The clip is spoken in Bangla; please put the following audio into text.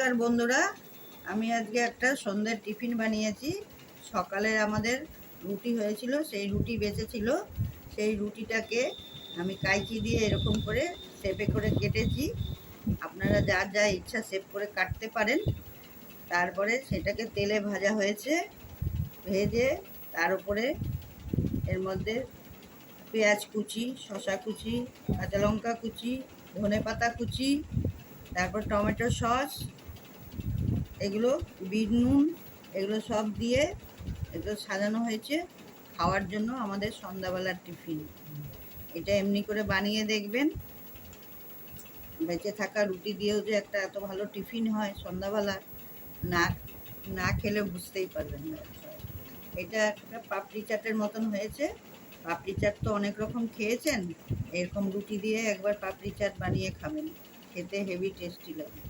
নমস্কার বন্ধুরা, আমি আজকে একটা সন্ধ্যের টিফিন বানিয়েছি। সকালে আমাদের রুটি হয়েছিল, সেই রুটি বেঁচেছিল। সেই রুটিটাকে আমি কাঁচি দিয়ে এরকম করে শেপে করে কেটেছি। আপনারা যার যা ইচ্ছা শেপ করে কাটতে পারেন। তারপরে সেটাকে তেলে ভাজা হয়েছে, ভেজে তার উপরে এর মধ্যে পেঁয়াজ কুচি, শসা কুচি, কাঁচা লঙ্কা কুচি, ধনেপাতা কুচি, তারপর টমেটো সস, এগুলো বিট নুন, এগুলো সব দিয়ে এগুলো সাজানো হয়েছে খাওয়ার জন্য আমাদের সন্ধ্যাবেলার টিফিন। এটা এমনি করে বানিয়ে দেখবেন। বেঁচে থাকা রুটি দিয়েও যে একটা এত ভালো টিফিন হয় সন্ধ্যাবেলা, না না খেলে বুঝতেই পারবেন না। এটা একটা পাপড়ি চাটের মতন হয়েছে। পাপড়ি চাট তো অনেক রকম খেয়েছেন, এরকম রুটি দিয়ে একবার পাপড়ি চাট বানিয়ে খাবেন, খেতে হেভি টেস্টি লাগে।